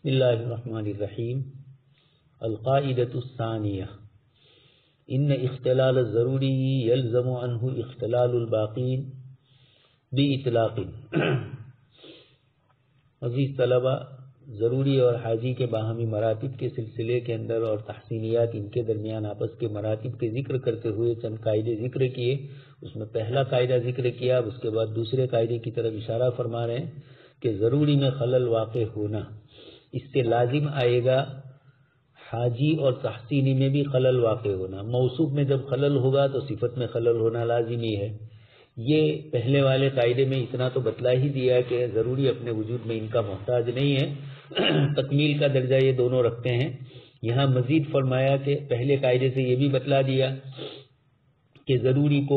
بسم اللہ الرحمن الرحیم. القاعدۃ الثانیہ ان اختلال الضروری یلزم عنہ اختلال الباقین باطلاق. عزیز طلبہ، ضروری اور حاجی کے باہمی مراتب کے سلسلے کے اندر اور تحسینیات ان کے درمیان آپس کے مراتب کے ذکر کرتے ہوئے چند قاعدے ذکر کیے. اس میں پہلا قاعدہ ذکر کیا، اب اس کے بعد دوسرے قاعدے کی طرف اشارہ فرما رہے ہیں کہ ضروری میں خلل واقع ہونا، اس سے لازم آئے گا حاجی اور تحسینی میں بھی خلل واقع ہونا. موصوف میں جب خلل ہوگا تو صفت میں خلل ہونا لازمی ہے. یہ پہلے والے قاعدے میں اتنا تو بتلا ہی دیا کہ ضروری اپنے وجود میں ان کا محتاج نہیں ہے، تکمیل کا درجہ یہ دونوں رکھتے ہیں. یہاں مزید فرمایا کہ پہلے قاعدے سے یہ بھی بتلا دیا کہ ضروری کو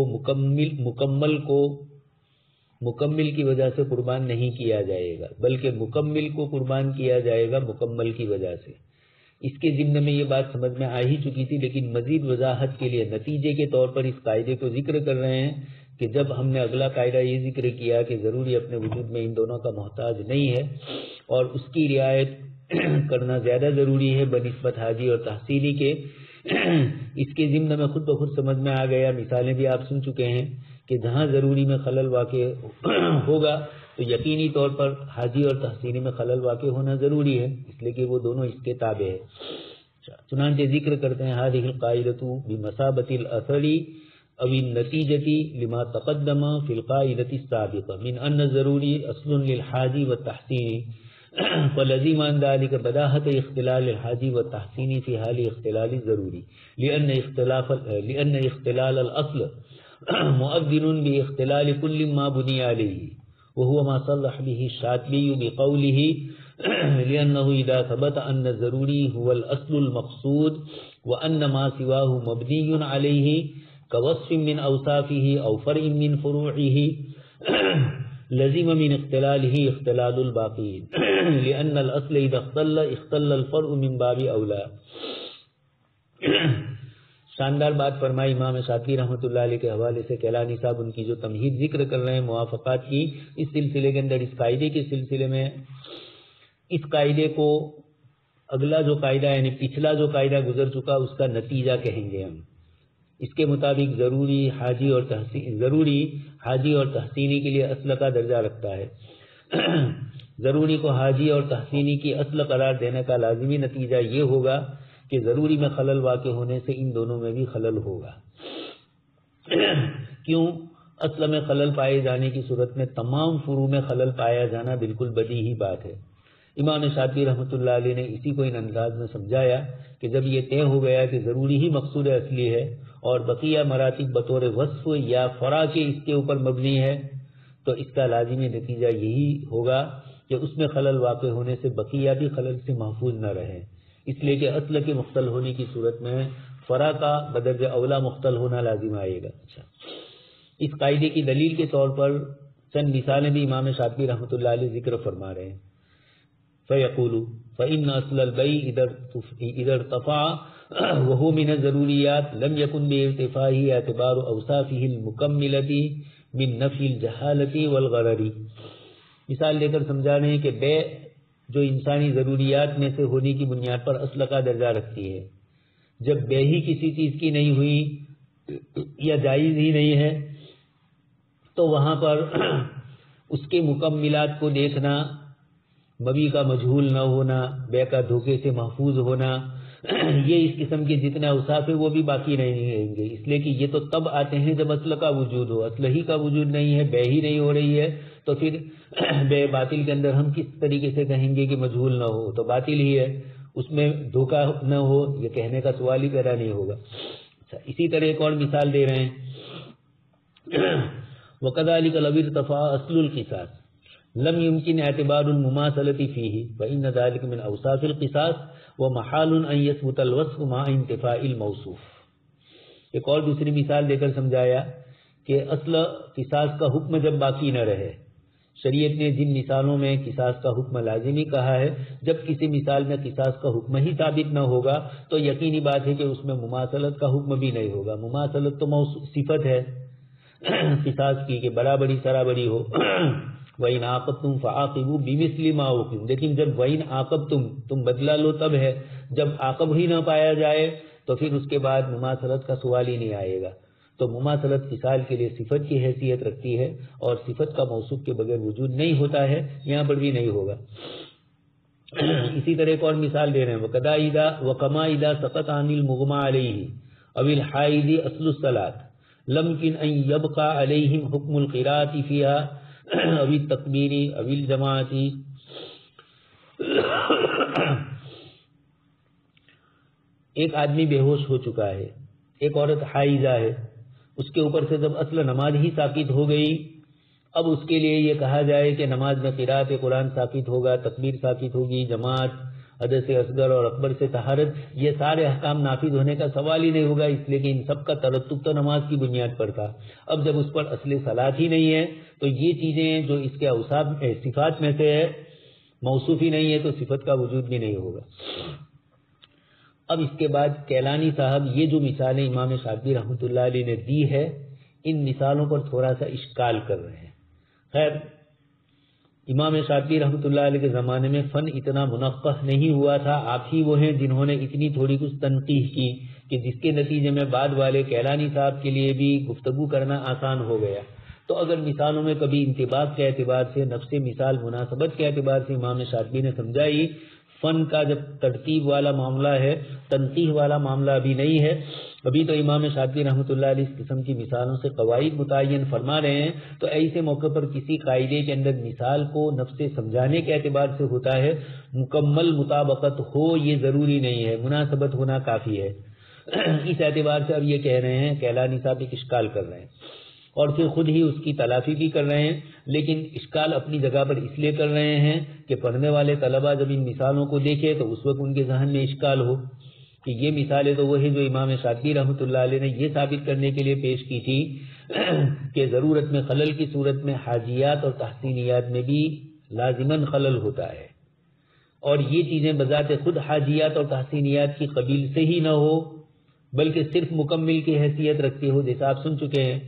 مکمل کی وجہ سے قربان نہیں کیا جائے گا، بلکہ مکمل کو قربان کیا جائے گا مکمل کی وجہ سے. اس کے ضمن میں یہ بات سمجھ میں آ ہی چکی تھی، لیکن مزید وضاحت کے لیے نتیجے کے طور پر اس قاعدے کو ذکر کر رہے ہیں کہ جب ہم نے اگلا قاعدہ یہ ذکر کیا کہ ضروری اپنے وجود میں ان دونوں کا محتاج نہیں ہے اور اس کی رعایت کرنا زیادہ ضروری ہے بنسبت حاجی اور تحصیلی کے، اس کے ضمن میں خود بخود سمجھ میں آ گیا، مثالیں بھی آپ سن چکے ہیں کہ جہاں ضروری میں خلل واقع ہوگا تو یقینی طور پر حاجی اور تحسینی میں خلل واقع ہونا ضروری ہے، اس لیے کہ وہ دونوں اس کے تابع ہے. چنانچہ ذکر کرتے ہیں هذه القاعدة بمثابة الأثر او النتیجة لما تقدم في القاعدة السابقة من ان الضروری اصل للحاجی والتحسین، فلزم عن ذلك بداهة اختلال الحاجی والتحسین في حال اختلال الضروری لأن اختلال الاصل مؤذن باختلال كل ما بني عليه، وهو ما صلح به الشاطبي بقوله لأنه إذا ثبت أن الضروري هو الأصل المقصود وأن ما سواه مبني عليه كوصف من أوصافه أو فرع من فروعه لزم من اختلاله اختلال الباقين لأن الأصل إذا اختل الفرع من باب أولى. شاندار بات فرمائی امام شاطبی رحمۃ اللہ علیہ کے حوالے سے کیلانی صاحب ان کی جو تمہید ذکر کر رہے ہیں موافقات کی، اس سلسلے کے اندر اس قاعدے کے سلسلے میں اس قاعدے کو اگلا جو قاعدہ یعنی پچھلا جو قاعدہ گزر چکا اس کا نتیجہ کہیں گے ہم. اس کے مطابق ضروری حاجی اور تحسینی کے لیے اصل کا درجہ رکھتا ہے. ضروری کو حاجی اور تحسینی کی اصل قرار دینے کا لازمی نتیجہ یہ ہوگا کہ ضروری میں خلل واقع ہونے سے ان دونوں میں بھی خلل ہوگا. کیوں؟ اصل میں خلل پائے جانے کی صورت میں تمام فروع میں خلل پایا جانا بالکل بدیہی بات ہے. امام شاطبی رحمۃ اللہ علیہ نے اسی کو ان انداز میں سمجھایا کہ جب یہ طے ہو گیا کہ ضروری ہی مقصود اصلی ہے اور بقیہ مراتب بطور وصف یا فرع کے اس کے اوپر مبنی ہے، تو اس کا لازمی نتیجہ یہی ہوگا کہ اس میں خلل واقع ہونے سے بقیہ بھی خلل سے محفوظ نہ رہے، اس لیے کہ اصل کے مختل ہونے کی صورت میں فرع کا بدرجہ اولا مختل ہونا لازم آئے گا. اچھا، اس قاعدے کی دلیل کے طور پر چند مثالیں بھی امام شاطبی رحمۃ اللہ علیہ ذکر فرما رہے ہیں. فَيَقُولُ فَإِنَّ أَصْلَ الْبَيْعِ إِذَا ارْتَفَعَ وَهُوَ مِنَ الضَّرُورِيَّاتِ لَمْ يَكُنْ بِارْتِفَاعِهِ اعْتِبَارُ أَوْصَافِهِ الْمُكَمِّلَةِ مِنْ نَفْيِ الْجَهَالَةِ وَالْغَرَرِ. مثال دے کر سمجھا رہے ہیں کہ بے جو انسانی ضروریات میں سے ہونے کی بنیاد پر اصل کا درجہ رکھتی ہے، جب بے ہی کسی چیز کی نہیں ہوئی یا جائز ہی نہیں ہے تو وہاں پر اس کے مکملات کو دیکھنا، مبی کا مجہول نہ ہونا، بے کا دھوکے سے محفوظ ہونا، یہ اس قسم کے جتنے اوصاف ہیں وہ بھی باقی نہیں رہیں گے، اس لیے کہ یہ تو تب آتے ہیں جب اصل کا وجود ہو. اصل ہی کا وجود نہیں ہے، بے ہی نہیں ہو رہی ہے، تو پھر بے باطل کے اندر ہم کس طریقے سے کہیں گے کہ مجہول نہ ہو؟ تو باطل ہی ہے، اس میں دھوکہ نہ ہو، یہ کہنے کا سوال ہی پیدا نہیں ہوگا. اچھا، اسی طرح ایک اور مثال دے رہے ہیں. وَكَذَلِكَ لَوِ ارْتَفَعَ أَصْلُ الْقِصَاصِ لم يمكن اعتبار المماثلة فيه فإن ذلك من أوصاف القصاص ومحال أن يثبت الوصف مع انتفاء الموصوف. ایک اور دوسری مثال دے کر سمجھایا کہ اصل قصاص کا حکم جب باقی نہ رہے، شریعت نے جن مثالوں میں قصاص کا حکم لازمی کہا ہے، جب کسی مثال میں قصاص کا حکم ہی ثابت نہ ہوگا تو یقینی بات ہے کہ اس میں مماثلت کا حکم بھی نہیں ہوگا. مماثلت تو صفت ہے قصاص کی کہ برابری سرابری ہو، وَإِنْ عَاقَبْتُمْ فَعَاقِبُوا بِمِثْلِ مَا عُوقِبْتُمْ، لیکن جب وَإِنْ عَاقَبْتُمْ تم بدلہ لو تب ہے، جب عاقب ہی نہ پایا جائے تو پھر اس کے بعد مماثلت کا سوال ہی نہیں آئے گا. تو مماثلت مثال کے لیے صفت کی حیثیت رکھتی ہے اور صفت کا موصوف کے بغیر وجود نہیں ہوتا ہے، یہاں پر بھی نہیں ہوگا. اسی طرح ایک اور مثال دے رہے ہیں، وَكَمَا إِذَا سَقَطَ عَنِ الْمُغْمَى عَلَيْهِ أَوِ الْحَائِضِ أَصْلُ الصَّلَاةِ لَمْ يَمْكِنْ أَنْ يَبْقَى عَلَيْهِمْ حُكْمُ الْقِرَاءَةِ فِيهَا أَوِ التَّكْبِيرِ أَوِ الْجَمَاعَةِ. ایک آدمی بے ہوش ہو چکا ہے، ایک عورت حائضہ ہے، اس کے اوپر سے جب اصل نماز ہی ساقط ہو گئی، اب اس کے لیے یہ کہا جائے کہ نماز میں قرات قرآن ساقط ہوگا، تکبیر ساقط ہوگی، جماعت، حدث اصغر اور اکبر سے طہارت، یہ سارے احکام نافذ ہونے کا سوال ہی نہیں ہوگا، اس لیے کہ ان سب کا ترتب تو نماز کی بنیاد پر تھا. اب جب اس پر اصل صلاۃ ہی نہیں ہے تو یہ چیزیں جو اس کے اوصاف صفات میں سے ہے موصوف ہی نہیں ہے تو صفت کا وجود بھی نہیں ہوگا. اب اس کے بعد کیلانی صاحب یہ جو مثالیں امام شاطبی رحمۃ اللہ علیہ نے دی ہے، ان مثالوں پر تھوڑا سا اشکال کر رہے ہیں. خیر، امام شاطبی رحمۃ اللہ علیہ کے زمانے میں فن اتنا منقح نہیں ہوا تھا. آپ ہی وہ ہیں جنہوں نے اتنی تھوڑی کچھ تنقیح کی کہ جس کے نتیجے میں بعد والے کیلانی صاحب کے لیے بھی گفتگو کرنا آسان ہو گیا. تو اگر مثالوں میں کبھی انطباق کے اعتبار سے، نفس مثال مناسبت کے اعتبار سے امام شاطبی نے سمجھائی، فن کا جب ترتیب والا معاملہ ہے، تنقیح والا معاملہ ابھی نہیں ہے. ابھی تو امام شاطبی رحمۃ اللہ علیہ اس قسم کی مثالوں سے قواعد متعین فرما رہے ہیں. تو ایسے موقع پر کسی قاعدے کے اندر مثال کو نفس سمجھانے کے اعتبار سے ہوتا ہے، مکمل مطابقت ہو یہ ضروری نہیں ہے، مناسبت ہونا کافی ہے. اس اعتبار سے اب یہ کہہ رہے ہیں کیلانی صاحب ایک اشکال کر رہے ہیں اور پھر خود ہی اس کی تلافی بھی کر رہے ہیں. لیکن اشکال اپنی جگہ پر اس لیے کر رہے ہیں کہ پڑھنے والے طلبہ جب ان مثالوں کو دیکھے تو اس وقت ان کے ذہن میں اشکال ہو کہ یہ مثالیں تو وہی جو امام شاطبی رحمۃ اللہ علیہ نے یہ ثابت کرنے کے لیے پیش کی تھی کہ ضرورت میں خلل کی صورت میں حاجیات اور تحسینیات میں بھی لازماً خلل ہوتا ہے، اور یہ چیزیں بذات خود حاجیات اور تحسینیات کی قبیل سے ہی نہ ہو بلکہ صرف مکمل کی حیثیت رکھتی ہو. جیسا آپ سن چکے ہیں،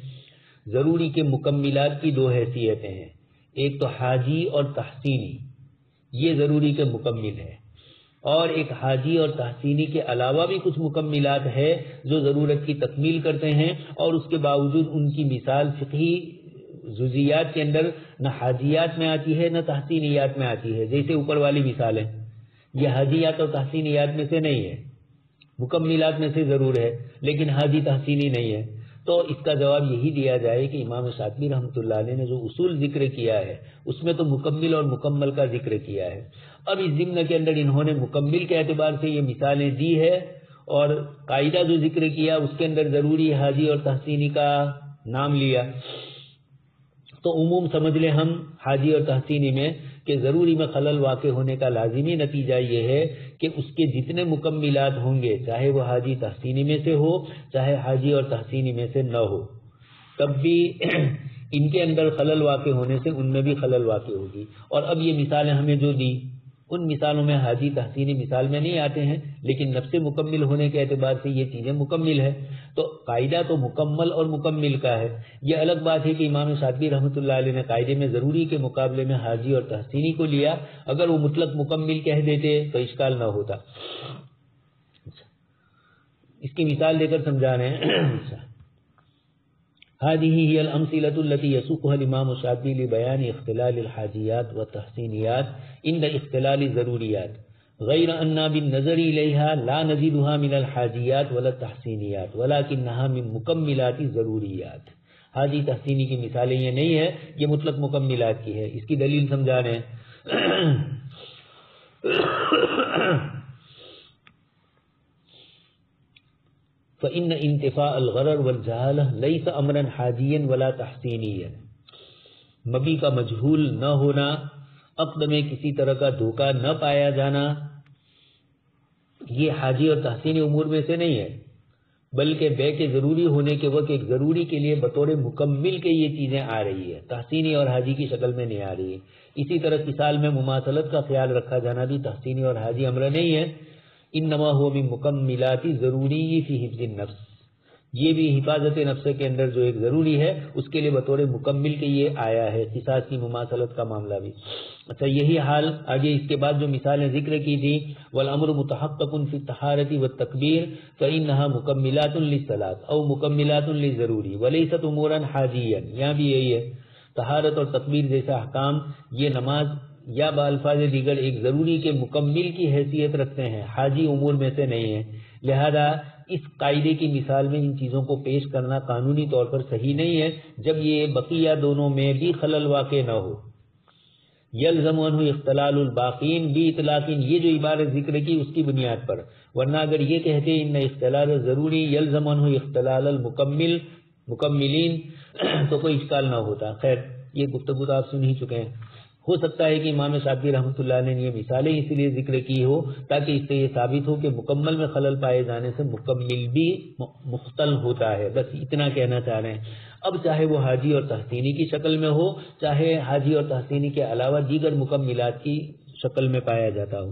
ضروری کے مکملات کی دو حیثیتیں ہیں، ایک تو حاجی اور تحسینی، یہ ضروری کے مکمل ہے، اور ایک حاجی اور تحسینی کے علاوہ بھی کچھ مکملات ہے جو ضرورت کی تکمیل کرتے ہیں، اور اس کے باوجود ان کی مثال فقہی جزیات کے اندر نہ حاجیات میں آتی ہے نہ تحسینیات میں آتی ہے. جیسے اوپر والی مثالیں، یہ حاجیات اور تحسینیات میں سے نہیں ہے، مکملات میں سے ضرور ہے لیکن حاجی تحسینی نہیں ہے. تو اس کا جواب یہی دیا جائے کہ امام شاطبی رحمۃ اللہ علیہ نے جو اصول ذکر کیا ہے اس میں تو مکمل اور مکمل کا ذکر کیا ہے. اب اس ضمن کے اندر انہوں نے مکمل کے اعتبار سے یہ مثالیں دی ہے اور قاعدہ جو ذکر کیا اس کے اندر ضروری حاجی اور تحسینی کا نام لیا. تو عموم سمجھ لیں ہم حاجی اور تحسینی میں کہ ضروری میں خلل واقع ہونے کا لازمی نتیجہ یہ ہے کہ اس کے جتنے مکملات ہوں گے، چاہے وہ حاجی تحسینی میں سے ہو چاہے حاجی اور تحسینی میں سے نہ ہو، تب بھی ان کے اندر خلل واقع ہونے سے ان میں بھی خلل واقع ہوگی. اور اب یہ مثالیں ہمیں جو دی ان مثالوں میں حاجی تحسینی مثال میں نہیں آتے ہیں، لیکن نفس مکمل ہونے کے اعتبار سے یہ چیزیں مکمل ہے. تو قاعدہ تو مکمل اور مکمل کا ہے. یہ الگ بات ہے کہ امام شاطبی رحمۃ اللہ علیہ نے قاعدے میں ضروری کے مقابلے میں حاجی اور تحسینی کو لیا. اگر وہ مطلق مکمل کہہ دیتے تو اشکال نہ ہوتا. اس کی مثال دے کر سمجھا رہے ہیں. هذه هي الأمثلة التي يسوقها الإمام الشاطبي لبيان اختلال الحاجيات والتحسينيات عند اختلال الضروريات، غير أن بالنظر إليها لا نزيدها من الحاجيات ولا التحسينيات ولكنها من مكملات الضروريات. حاجی تحسینی کی مثالیں یہ نہیں ہے، یہ مطلق مکملات کی ہے. اس کی دلیل سمجھا رہے ہیں. فإن انتفاء الغرر والجهالة ليس امرا حاجيا ولا تحسینیا. مبی کا مجہول نہ ہونا، عقد میں کسی طرح کا دھوکہ نہ پایا جانا، یہ حاجی اور تحسینی امور میں سے نہیں ہے، بلکہ بے کے ضروری ہونے کے وقت ایک ضروری کے لیے بطور مکمل کے یہ چیزیں آ رہی ہے، تحسینی اور حاجی کی شکل میں نہیں آ رہی ہے. اسی طرح مثال میں مماثلت کا خیال رکھا جانا بھی تحسینی اور حاجی امر نہیں ہے. انما هو من مکملات ضروری فی حفظ النفس. یہ بھی حفاظت نفس کے اندر جو ایک ضروری ہے اس کے لیے بطور مکمل کے یہ آیا ہے، قصاص کی مماثلت کا معاملہ بھی۔ اچھا یہی حال آگے اس کے بعد جو مثالیں ذکر کی تھی، والامر متحقق فی الطہارۃ والتکبیر فانها مکملات للصلاۃ او مکملات للضروری ولیست امورا حاجیا، یہاں بھی یہی ہے، طہارت اور تکبیر جیسے احکام یہ نماز یا بالفاظ دیگر ایک ضروری کے مکمل کی حیثیت رکھتے ہیں، حاجی امور میں سے نہیں ہے، لہذا اس قاعدے کی مثال میں ان چیزوں کو پیش کرنا قانونی طور پر صحیح نہیں ہے جب یہ بقیہ دونوں میں بھی خلل واقع نہ ہو۔ یلزم عنہ اختلال الباقین بھی اطلاقین، یہ جو عبارت ذکر کی اس کی بنیاد پر، ورنہ اگر یہ کہتے ان اختلال ضروری یلزم عنہ اختلال مکملین تو کوئی اشکال نہ ہوتا۔ خیر یہ گفتگو تو آپ سن ہی چکے ہیں۔ ہو سکتا ہے کہ امام شاطبی رحمۃ اللہ علیہ نے یہ مثالیں اسی لیے ذکر کی ہو تاکہ اس سے یہ ثابت ہو کہ مکمل میں خلل پائے جانے سے مکمل بھی مختل ہوتا ہے، بس اتنا کہنا چاہ رہے ہیں۔ اب چاہے وہ حاجی اور تحسینی کی شکل میں ہو، چاہے حاجی اور تحسینی کے علاوہ دیگر مکملات کی شکل میں پایا جاتا ہو،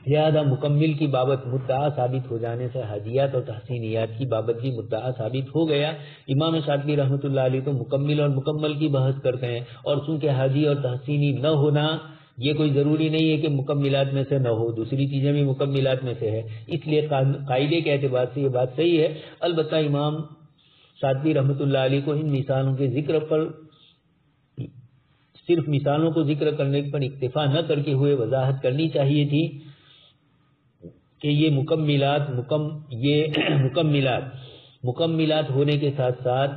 لہذا مکمل کی بابت مدعا ثابت ہو جانے سے حاجیات اور تحسینیات کی بابت بھی مدعا ثابت ہو گیا۔ امام شاطبی رحمۃ اللہ علیہ تو مکمل اور مکمل کی بحث کرتے ہیں، اور چونکہ حاجی اور تحسینی نہ ہونا یہ کوئی ضروری نہیں ہے کہ مکملات میں سے نہ ہو، دوسری چیزیں بھی مکملات میں سے ہے، اس لیے قاعدے کے اعتبار سے یہ بات صحیح ہے۔ البتہ امام شاطبی رحمۃ اللہ علیہ کو ان مثالوں کے ذکر پر صرف مثالوں کو ذکر کرنے پر اکتفا نہ کر کے ہوئے وضاحت کرنی چاہیے تھی کہ یہ مکملات ہونے کے ساتھ ساتھ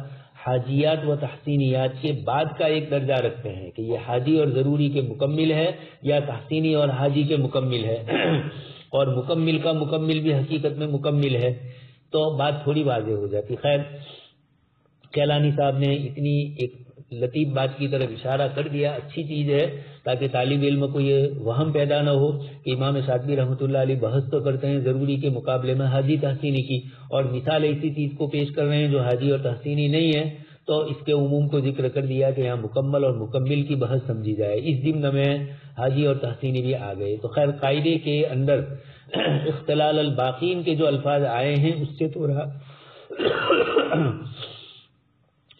حاجیات و تحسینیات کے بعد کا ایک درجہ رکھتے ہیں کہ یہ حاجی اور ضروری کے مکمل ہے یا تحسینی اور حاجی کے مکمل ہے اور مکمل کا مکمل بھی حقیقت میں مکمل ہے، تو بات تھوڑی واضح ہو جاتی۔ خیر کیلانی صاحب نے اتنی ایک لطیف بات کی طرف اشارہ کر دیا، اچھی چیز ہے تاکہ طالب علم کو یہ وہم پیدا نہ ہو کہ امام شاطبی رحمۃ اللہ علیہ بحث تو کرتے ہیں ضروری کے مقابلے میں حاجی تحسینی کی، اور مثال ایسی چیز کو پیش کر رہے ہیں جو حاجی اور تحسینی نہیں ہے، تو اس کے عموم کو ذکر کر دیا کہ یہاں مکمل اور مکمل کی بحث سمجھی جائے، اس ضمن میں حاجی اور تحسینی بھی آ گئے۔ تو خیر قاعدے کے اندر اختلال الباقین کے جو الفاظ آئے ہیں اس سے تھوڑا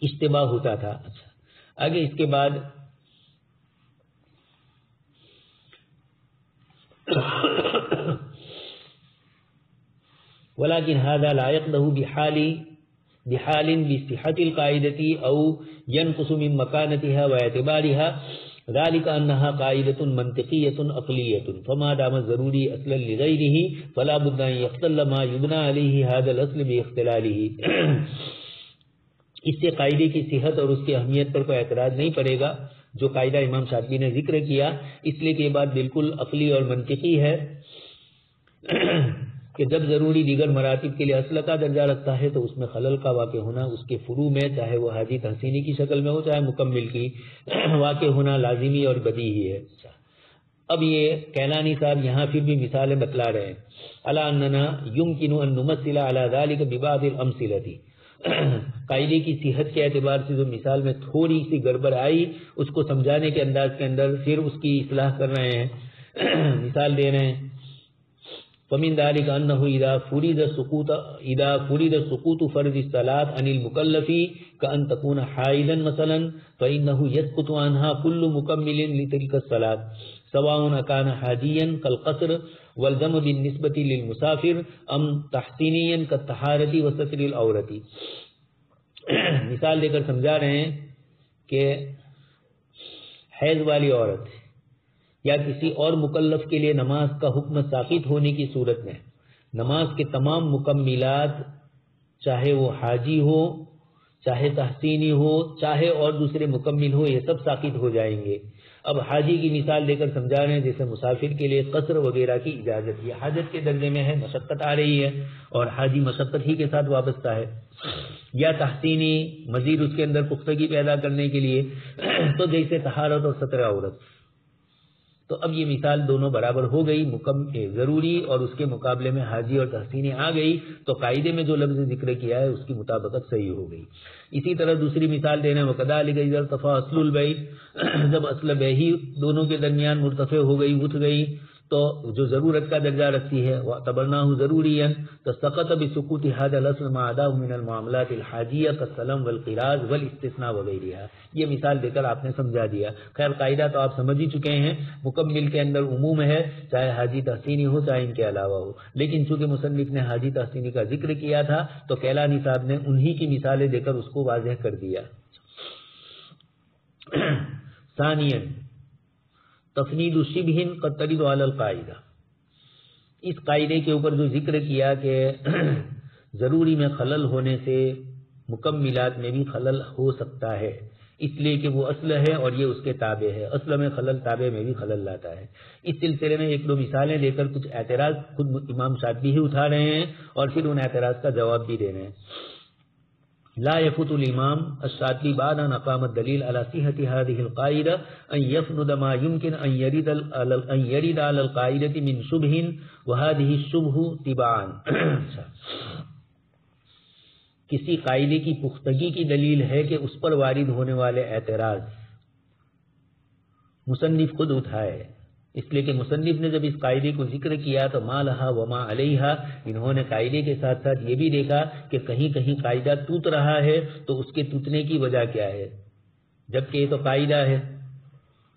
اشتباہ ہوتا تھا۔ اچھا آگے اس کے بعد ولكن هذا لا يقده بحال بصحة القاعدة أو ينقص من مكانتها واعتبارها، ذلك أنها قاعدة منطقية عقلية، فما دام الضروري أصلا لغيره فلا بد أن يختل ما يبنى عليه هذا الأصل باختلاله۔ اس سے قاعدے کی صحت اور اس کی اہمیت پر کوئی اعتراض نہیں پڑے گا جو قاعدہ امام شاطبی نے ذکر کیا، اس لیے کہ یہ بات بالکل عقلی اور منطقی ہے کہ جب ضروری دیگر مراتب کے لیے اصل کا درجہ رکھتا ہے تو اس میں خلل کا واقع ہونا اس کے فروع میں، چاہے وہ حاجی تحسینی کی شکل میں ہو چاہے مکمل کی، واقع ہونا لازمی اور بدیہی ہے۔ اب یہ کیلانی صاحب یہاں پھر بھی مثالیں بتلا رہے ہیں، الا اننا يمكن ان نمثل على ذلك ببعض الامثله، قاعدے کی صحت کے اعتبار سے جو مثال میں تھوڑی سی گڑبڑ آئی اس کو سمجھانے کے انداز کے اندر پھر اس کی اصلاح کر رہے ہیں، مثال دے رہے ہیں۔ فمن ذلك انه اذا فرض سقوط فرض الصلاة عن المكلف كأن تكون حائضا مثلا فإنه يسقط عنها كل مكمل لتلك الصلاة سواء كان حاجيا كالقصر والدم بالنسبة للمسافر ام تحسینیا كالطہارة وستر العورة۔ مثال دے کر سمجھا رہے ہیں کہ حیض والی عورت یا کسی اور مکلف کے لیے نماز کا حکم ساقط ہونے کی صورت میں نماز کے تمام مکملات، چاہے وہ حاجی ہو چاہے تحسینی ہو چاہے اور دوسرے مکمل ہو، یہ سب ساقط ہو جائیں گے۔ اب حاجی کی مثال دے کر سمجھا رہے ہیں جیسے مسافر کے لیے قصر وغیرہ کی اجازت، یہ حاجت کے درجے میں ہے، مشقت آ رہی ہے اور حاجی مشقت ہی کے ساتھ وابستہ ہے، یا تحسینی مزید اس کے اندر پختگی پیدا کرنے کے لیے تو جیسے طہارت اور ستر عورت۔ تو اب یہ مثال دونوں برابر ہو گئی، ضروری اور اس کے مقابلے میں حاجی اور تحسینی آ گئی، تو قاعدے میں جو لفظ ذکر کیا ہے اس کی مطابقت صحیح ہو گئی۔ اسی طرح دوسری مثال دینا وکذالک اذا ارتفع اصل البیع، جب اصل بیع ہی دونوں کے درمیان مرتفع ہو گئی، اٹھ گئی، تو جو ضرورت کا درجہ رکھتی ہے وَاعْتَبَرْنَاهُ ضَرُورِيًّا تَسَقَطَ بِسُقُوطِ هَذَا الْأَصْلِ مَا عَدَاهُ مِنَ الْمُعَامَلَاتِ الْحَاجِيَّةِ كَالسَّلَمْ وَالْقِرَاضِ وَالِاسْتِثْنَاءِ وَغَيْرِهَا. یہ مثال دے کر آپ نے سمجھا دیا. خیر قاعدہ تو آپ سمجھ ہی چکے ہیں، مکمل کے اندر عموم ہے، چاہے حاجی تحسینی ہو چاہے ان کے علاوہ ہو. لیکن چونکہ مصنف نے حاجی تحسینی کا ذکر کیا تھا تو کیلانی صاحب نے انہی کی مثالیں دے کر اس کو واضح کر دیا. ثانیاً تفنید شبہ قد ترد علی القاعدہ. اس قاعدے کے اوپر جو ذکر کیا کہ ضروری میں خلل ہونے سے مکملات میں بھی خلل ہو سکتا ہے، اس لیے کہ وہ اصل ہے اور یہ اس کے تابع ہے. اصل میں خلل تابع میں بھی خلل لاتا ہے. اس سلسلے میں ایک دو مثالیں لے کر کچھ اعتراض خود امام شاطبی ہی اٹھا رہے ہیں اور پھر ان اعتراض کا جواب بھی دے رہے ہیں. لا يفوت الامام الشاطبی بعد ان اقام الدلیل على صحة هذه القاعدة ان يفند ما يمكن ان يرد على القاعدة من شبه وهذه الشبه تبعا. کسی قاعدے کی پختگی کی دلیل ہے کہ اس پر وارد ہونے والے اعتراض مصنف خود اٹھائے، اس لیے کہ مصنف نے جب اس قاعدے کو ذکر کیا تو ما لہا وما علیہا، انہوں نے قاعدے کے ساتھ ساتھ یہ بھی دیکھا کہ کہیں کہیں قاعدہ ٹوٹ رہا ہے تو اس کے ٹوٹنے کی وجہ کیا ہے، جبکہ یہ تو قاعدہ ہے،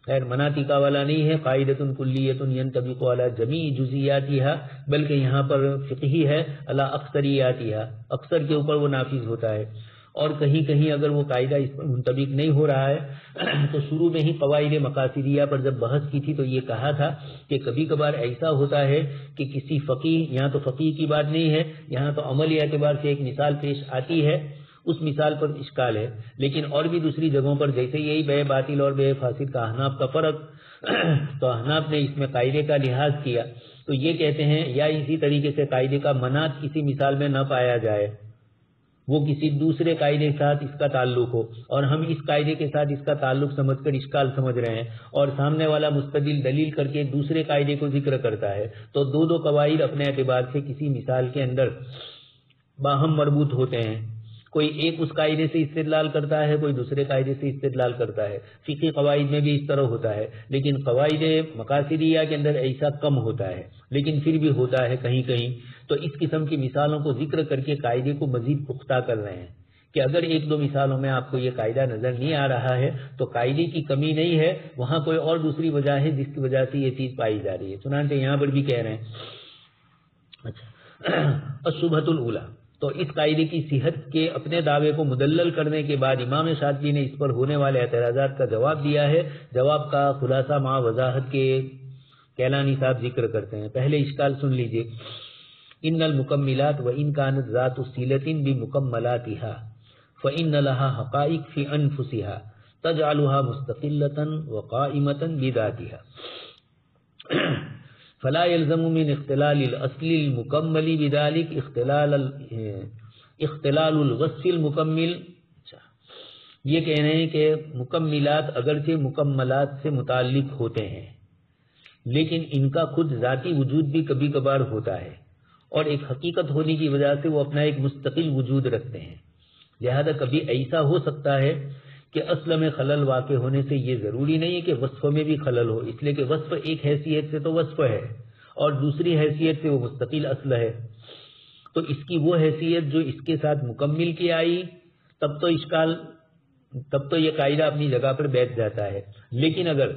خیر مناطقہ والا نہیں ہے، قاعدۃ کلیۃ ینطبق علی جمیع جزئیاتھا، بلکہ یہاں پر فقہی ہے علی اکثریاتھا، اکثر کے اوپر وہ نافذ ہوتا ہے. اور کہیں کہیں اگر وہ قاعدہ اس پر منطبق نہیں ہو رہا ہے تو شروع میں ہی قواعد مقاصدیہ پر جب بحث کی تھی تو یہ کہا تھا کہ کبھی کبھار ایسا ہوتا ہے کہ کسی فقیہ، یہاں تو فقیہ کی بات نہیں ہے، یہاں تو عملی اعتبار سے ایک مثال پیش آتی ہے، اس مثال پر اشکال ہے، لیکن اور بھی دوسری جگہوں پر جیسے یہی بے باطل اور بے فاسد کا احناف کا فرق، تو احناف نے اس میں قاعدے کا لحاظ کیا تو یہ کہتے ہیں یا اسی طریقے سے قاعدے کا مناط کسی مثال میں نہ پایا جائے، وہ کسی دوسرے قاعدے کے ساتھ اس کا تعلق ہو، اور ہم اس قاعدے کے ساتھ اس کا تعلق سمجھ کر اشکال سمجھ رہے ہیں اور سامنے والا مستدل دلیل کر کے دوسرے قاعدے کو ذکر کرتا ہے، تو دو قواعد اپنے اعتبار سے کسی مثال کے اندر باہم مربوط ہوتے ہیں. کوئی ایک اس قاعدے سے استدلال کرتا ہے، کوئی دوسرے قاعدے سے استدلال کرتا ہے. فقہی قواعد میں بھی اس طرح ہوتا ہے، لیکن قواعد مقاصدیہ کے اندر ایسا کم ہوتا ہے، لیکن پھر بھی ہوتا ہے کہیں کہیں. تو اس قسم کی مثالوں کو ذکر کر کے قاعدے کو مزید پختہ کر رہے ہیں کہ اگر ایک دو مثالوں میں آپ کو یہ قاعدہ نظر نہیں آ رہا ہے تو قاعدے کی کمی نہیں ہے، وہاں کوئی اور دوسری وجہ ہے جس کی وجہ سے یہ چیز پائی جا رہی ہے. چنانچہ یہاں پر بھی کہہ رہے ہیں. اچھا، الشبہۃ الاولی، تو اس قاعدے کی صحت کے اپنے دعوے کو مدلل کرنے کے بعد امام شاطبی نے اس پر ہونے والے اعتراضات کا جواب دیا ہے. جواب کا خلاصہ مع وضاحت کے کیلانی صاحب ذکر کرتے ہیں. پہلے اشکال سن لیجئے. ان المکملات وان كانت ذات صلۃ بمکملاتها فان لها حقائق في انفسها تجعلها مستقلة وقائمة بذاتها فلا يلزم من اختلال الاصل المکمل بذلك اختلال الوصف المکمل. یہ کہہ رہے ہیں کہ مکملات اگرچہ مکملات سے متعلق ہوتے ہیں لیکن ان کا خود ذاتی وجود بھی کبھی کبھار ہوتا ہے اور ایک حقیقت ہونے کی وجہ سے وہ اپنا ایک مستقل وجود رکھتے ہیں. لہذا کبھی ایسا ہو سکتا ہے کہ اصل میں خلل واقع ہونے سے یہ ضروری نہیں ہے کہ وصف میں بھی خلل ہو، اس لیے کہ وصف ایک حیثیت سے تو وصف ہے اور دوسری حیثیت سے وہ مستقل اصل ہے. تو اس کی وہ حیثیت جو اس کے ساتھ مکمل کی آئی تب تو یہ قاعدہ اپنی جگہ پر بیٹھ جاتا ہے. لیکن اگر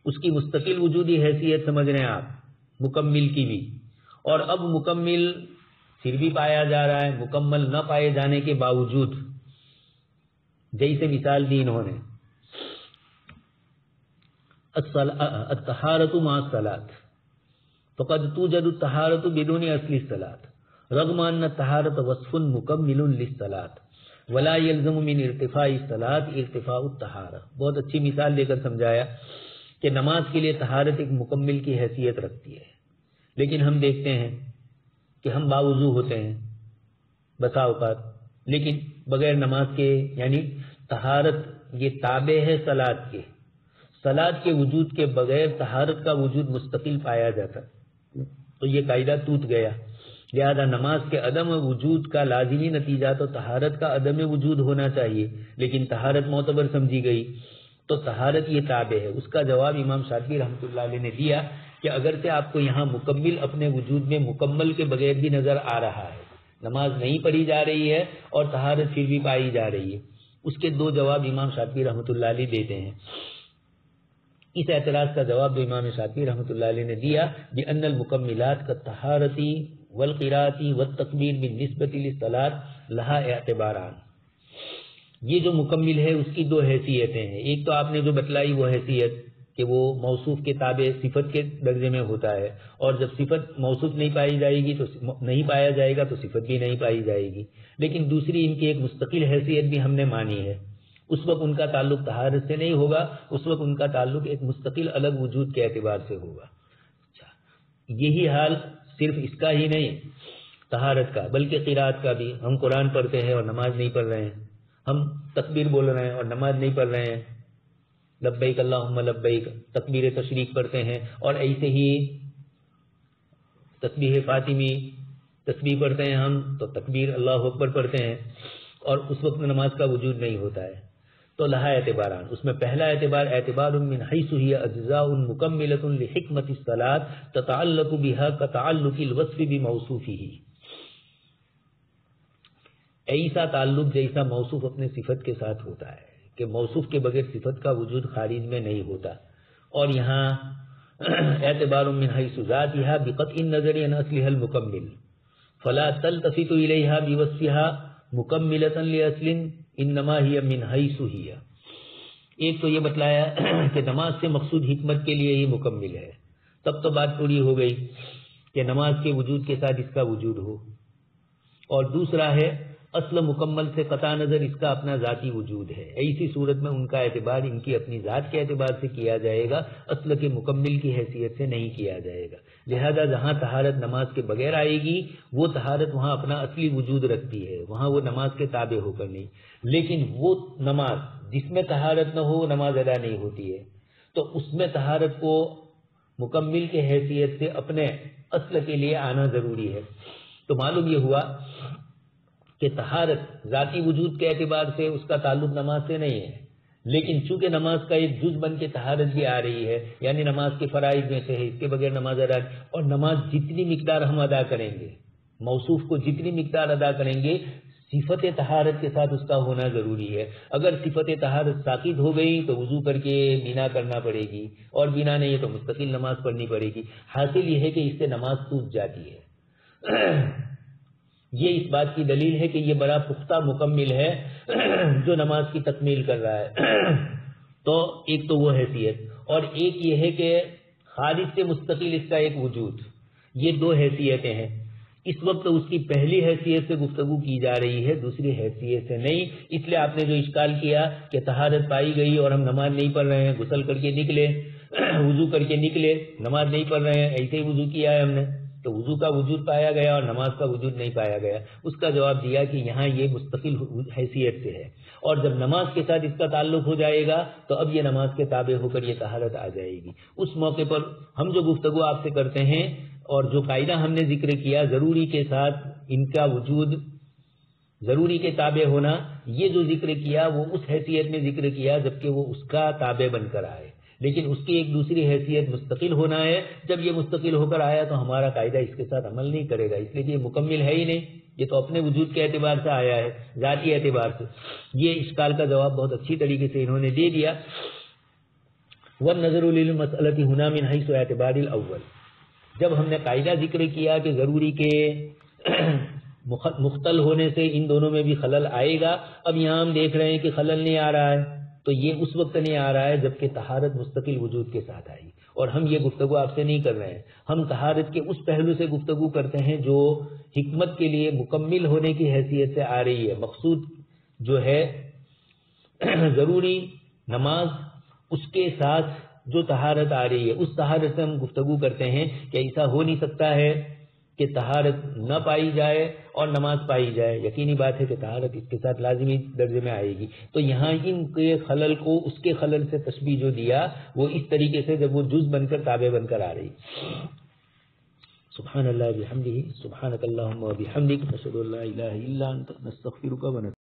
اس کی مستقل وجودی حیثیت سمجھ رہے ہیں آپ مکمل کی بھی، اور اب مکمل پھر بھی پایا جا رہا ہے مکمل نہ پائے جانے کے باوجود، جیسے مثال دی انہوں نے الطہارۃ مع الصلاۃ فقد توجد الطہارۃ بدون اصل الصلاۃ رغم ان الطہارۃ وصف مکمل للصلاۃ ولا يلزم من ارتفاع الصلاۃ ارتفاع الطہارہ. بہت اچھی مثال دے کر سمجھایا کہ نماز کے لیے طہارت ایک مکمل کی حیثیت رکھتی ہے، لیکن ہم دیکھتے ہیں کہ ہم باوضو ہوتے ہیں بسا اوقات، لیکن بغیر نماز کے، یعنی طہارت یہ تابع ہے صلاۃ کے، صلاۃ کے وجود کے بغیر طہارت کا وجود مستقل پایا جاتا، تو یہ قاعدہ ٹوٹ گیا. لہذا نماز کے عدم وجود کا لازمی نتیجہ تو طہارت کا عدم وجود ہونا چاہیے، لیکن طہارت معتبر سمجھی گئی. تو طہارت یہ تابع ہے. اس کا جواب امام شاطبی رحمۃ اللہ علیہ نے دیا کہ اگرچہ آپ کو یہاں مکمل اپنے وجود میں مکمل کے بغیر بھی نظر آ رہا ہے، نماز نہیں پڑھی جا رہی ہے اور طہارت پھر بھی پائی جا رہی ہے. اس کے دو جواب امام شاطبی رحمۃ اللہ علیہ دیتے ہیں. اس اعتراض کا جواب جو امام شاطبی رحمۃ اللہ علیہ نے دیا بأن المکملات كالطہارۃ والقراءۃ والتکبیر بالنسبۃ للصلاۃ لها اعتباران. یہ جو مکمل ہے اس کی دو حیثیتیں ہیں. ایک تو آپ نے جو بتلائی وہ حیثیت کہ وہ موصوف کے تابع صفت کے درجے میں ہوتا ہے، اور جب صفت موصوف نہیں پائی جائے گی تو نہیں پایا جائے گا تو صفت بھی نہیں پائی جائے گی. لیکن دوسری ان کی ایک مستقل حیثیت بھی ہم نے مانی ہے. اس وقت ان کا تعلق طہارت سے نہیں ہوگا، اس وقت ان کا تعلق ایک مستقل الگ وجود کے اعتبار سے ہوگا. اچھا، یہی حال صرف اس کا ہی نہیں طہارت کا بلکہ قرات کا بھی. ہم قرآن پڑھتے ہیں اور نماز نہیں پڑھ رہے ہیں، ہم تکبیر بول رہے ہیں اور نماز نہیں پڑھ رہے ہیں، لبیک اللہم لبیک تکبیر تشریق پڑھتے ہیں، اور ایسے ہی تسبیح فاطمی تسبیح پڑھتے ہیں ہم تو تکبیر اللہ اکبر پڑھتے ہیں، اور اس وقت نماز کا وجود نہیں ہوتا ہے. تو لہا اعتباران، اس میں پہلا اعتبار من حیث ہی اجزاء مکملۃ لحکمت الصلاۃ تتعلق بها كتعلق الوصف بموصوفہ. ایسا تعلق جیسا موصوف اپنے صفت کے ساتھ ہوتا ہے کہ موصوف کے بغیر صفت کا وجود خارج میں نہیں ہوتا. اور یہاں اعتبار من حیث ذاتها بقطع النظر عن اصلها المکمل فلا تلتفت الیہا بوصفها مکملۃ لاصل انما ہی من حیث ہی. ایک تو یہ بتلایا کہ نماز سے مقصود حکمت کے لیے ہی مکمل ہے، تب تو بات پوری ہو گئی کہ نماز کے وجود کے ساتھ اس کا وجود ہو. اور دوسرا ہے اصل مکمل سے قطع نظر اس کا اپنا ذاتی وجود ہے. ایسی صورت میں ان کا اعتبار ان کی اپنی ذات کے اعتبار سے کیا جائے گا، اصل کے مکمل کی حیثیت سے نہیں کیا جائے گا. لہذا جہاں طہارت نماز کے بغیر آئے گی وہ طہارت وہاں اپنا اصلی وجود رکھتی ہے، وہاں وہ نماز کے تابع ہو کر نہیں. لیکن وہ نماز جس میں طہارت نہ ہو نماز ادا نہیں ہوتی ہے، تو اس میں طہارت کو مکمل کے حیثیت سے اپنے اصل کے لیے آنا ضروری ہے. تو معلوم یہ ہوا کہ طہارت ذاتی وجود کے اعتبار سے اس کا تعلق نماز سے نہیں ہے، لیکن چونکہ نماز کا ایک جز بن کے طہارت بھی آ رہی ہے، یعنی نماز کے فرائض میں سے ہے، اس کے بغیر نماز ادا. اور نماز جتنی مقدار ہم ادا کریں گے، موصوف کو جتنی مقدار ادا کریں گے، صفت طہارت کے ساتھ اس کا ہونا ضروری ہے. اگر صفت طہارت ساقط ہو گئی تو وضو کر کے بنا کرنا پڑے گی، اور بنا نہیں ہے تو مستقل نماز پڑھنی پڑے گی. حاصل یہ ہے کہ اس سے نماز ٹوٹ جاتی ہے. یہ اس بات کی دلیل ہے کہ یہ بڑا پختہ مکمل ہے جو نماز کی تکمیل کر رہا ہے. تو ایک تو وہ حیثیت، اور ایک یہ ہے کہ خارج سے مستقل اس کا ایک وجود. یہ دو حیثیتیں ہیں. اس وقت اس کی پہلی حیثیت سے گفتگو کی جا رہی ہے، دوسری حیثیت سے نہیں. اس لیے آپ نے جو اشکال کیا کہ طہارت پائی گئی اور ہم نماز نہیں پڑھ رہے ہیں، غسل کر کے نکلے، وضو کر کے نکلے، نماز نہیں پڑھ رہے ہیں، ایسے ہی وضو کیا ہے ہم نے، تو وضو کا وجود پایا گیا اور نماز کا وجود نہیں پایا گیا. اس کا جواب دیا کہ یہاں یہ مستقل حیثیت سے ہے، اور جب نماز کے ساتھ اس کا تعلق ہو جائے گا تو اب یہ نماز کے تابع ہو کر یہ طہارت آ جائے گی. اس موقع پر ہم جو گفتگو آپ سے کرتے ہیں اور جو قاعدہ ہم نے ذکر کیا ضروری کے ساتھ ان کا وجود، ضروری کے تابع ہونا، یہ جو ذکر کیا وہ اس حیثیت میں ذکر کیا جبکہ وہ اس کا تابع بن کر آئے. لیکن اس کی ایک دوسری حیثیت مستقل ہونا ہے. جب یہ مستقل ہو کر آیا تو ہمارا قاعدہ اس کے ساتھ عمل نہیں کرے گا، اس لیے کہ یہ مکمل ہے ہی نہیں، یہ تو اپنے وجود کے اعتبار سے آیا ہے، ذاتی اعتبار سے. یہ اشکال کا جواب بہت اچھی طریقے سے انہوں نے دے دیا. والنظر للمسألة هنا من حيث اعتبار الاول. جب ہم نے قاعدہ ذکر کیا کہ ضروری کے مختل ہونے سے ان دونوں میں بھی خلل آئے گا، اب یہاں ہم دیکھ رہے ہیں کہ خلل نہیں آ رہا ہے، تو یہ اس وقت نہیں آ رہا ہے جبکہ طہارت مستقل وجود کے ساتھ آئی. اور ہم یہ گفتگو آپ سے نہیں کر رہے ہیں، ہم طہارت کے اس پہلو سے گفتگو کرتے ہیں جو حکمت کے لیے مکمل ہونے کی حیثیت سے آ رہی ہے. مقصود جو ہے ضروری نماز، اس کے ساتھ جو طہارت آ رہی ہے اس طہارت سے ہم گفتگو کرتے ہیں کہ ایسا ہو نہیں سکتا ہے کہ طہارت نہ پائی جائے اور نماز پائی جائے. یقینی بات ہے کہ طہارت اس کے ساتھ لازمی درجے میں آئے گی. تو یہاں ان کے خلل کو اس کے خلل سے تشبیہ جو دیا وہ اس طریقے سے جب وہ جز بن کر تابع بن کر آ رہی. سبحان اللہ بحمدہ، سبحانک اللہم و بحمدک، نشہد ان لا الہ الا انت، نستغفرک و نتوب